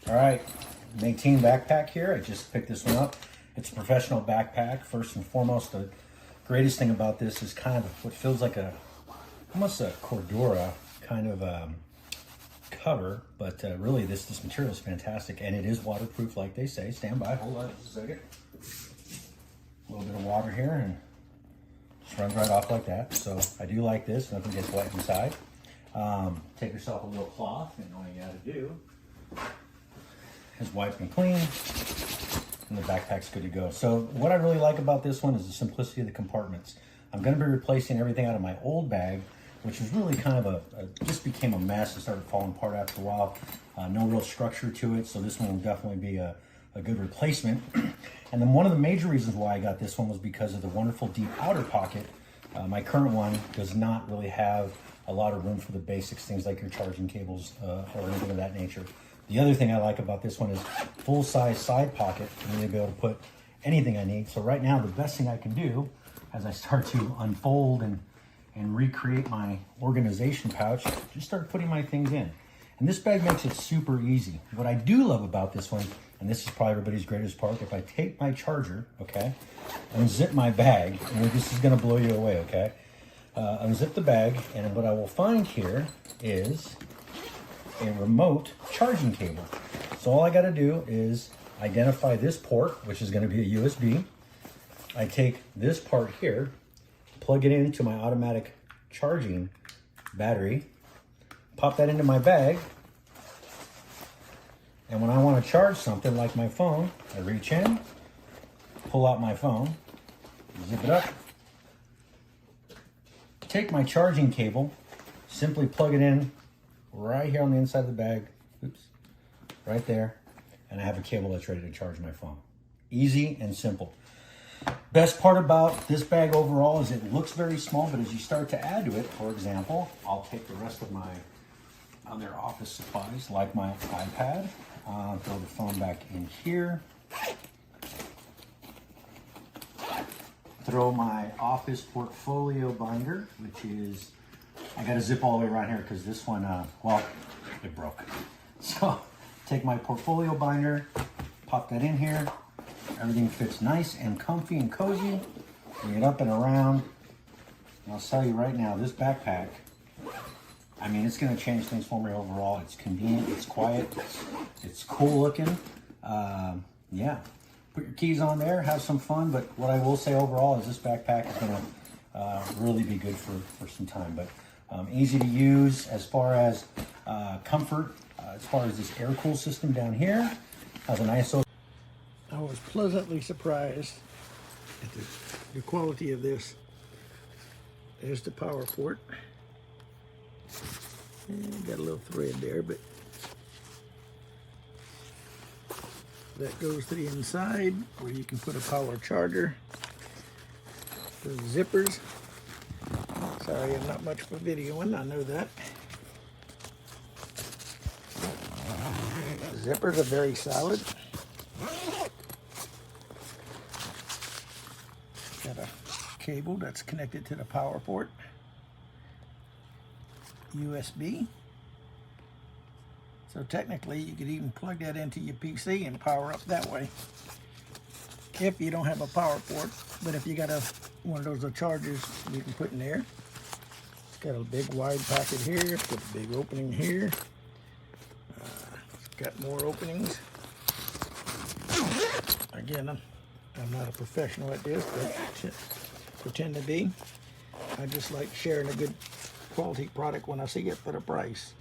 All right, MATEIN backpack here. I just picked this one up. It's a professional backpack. First and foremost, the greatest thing about this is kind of what feels like almost a Cordura kind of cover, but really this material is fantastic, and it is waterproof like they say. Stand by, hold on just a second. A little bit of water here and just runs right off like that. So I do like this, nothing gets wet inside. Take yourself a little cloth, and all you gotta do is wipe and clean, and the backpack's good to go. So what I really like about this one is the simplicity of the compartments. I'm gonna be replacing everything out of my old bag, which was really kind of just became a mess. It started falling apart after a while. No real structure to it, so this one will definitely be a good replacement. And then one of the major reasons why I got this one was because of the wonderful deep outer pocket. My current one does not really have a lot of room for the basics, things like your charging cables or anything of that nature. The other thing I like about this one is full-size side pocket for me to be able to put anything I need. So right now, the best thing I can do as I start to unfold and recreate my organization pouch, just start putting my things in. And this bag makes it super easy. What I do love about this one, and this is probably everybody's greatest part, if I take my charger, okay, unzip my bag, and this is gonna blow you away, okay? Unzip the bag, and what I will find here is a remote charging cable. So all I gotta do is identify this port, which is gonna be a USB. I take this part here, plug it into my automatic charging battery, pop that into my bag, and when I want to charge something like my phone, I reach in, pull out my phone, zip it up, take my charging cable, simply plug it in right here on the inside of the bag, oops, right there, and I have a cable that's ready to charge my phone. Easy and simple. Best part about this bag overall is it looks very small, but as you start to add to it, for example, I'll take the rest of my other office supplies, like my iPad, throw the phone back in here, throw my office portfolio binder, which is, I got to zip all the way around here because this one, well, it broke. So take my portfolio binder, pop that in here. Everything fits nice and comfy and cozy. Bring it up and around. And I'll tell you right now, this backpack, I mean, it's going to change things for me overall. It's convenient, it's quiet, it's cool looking. Yeah, put your keys on there, have some fun. But what I will say overall is this backpack is going to really be good for some time. But easy to use as far as comfort, as far as this air cool system down here. Has an ISO. I was pleasantly surprised at the quality of this. There's the power port. And got a little thread there, but that goes to the inside where you can put a power charger. The zippers. Sorry, I'm not much for videoing, I know that. The zippers are very solid. Got a cable that's connected to the power port. USB. So technically you could even plug that into your PC and power up that way. If you don't have a power port, but if you got one of those chargers you can put in there. It's got a big wide pocket here, it's got a big opening here. It's got more openings. Again, I'm not a professional at this, but pretend to be. I just like sharing a good quality product when I see it for the price.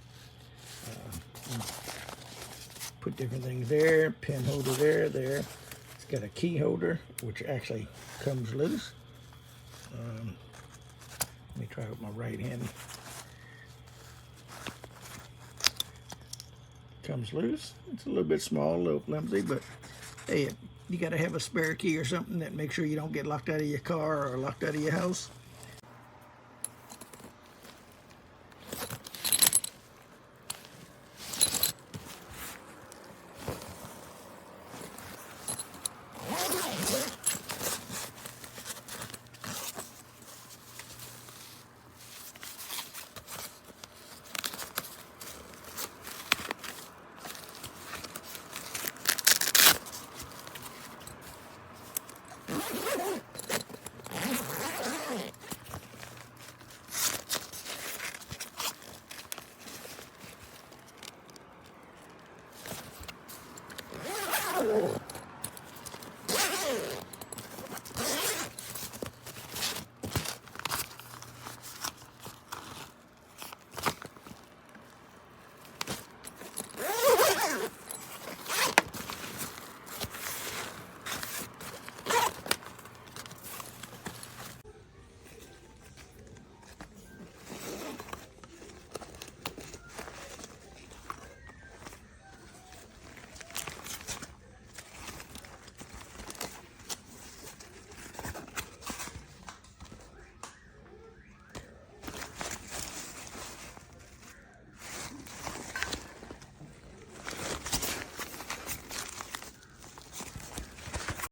Put different things there, pen holder there. It's got a key holder, which actually comes loose. Let me try with my right hand. Comes loose. It's a little bit small, a little flimsy, but hey, you got to have a spare key or something that makes sure you don't get locked out of your car or locked out of your house.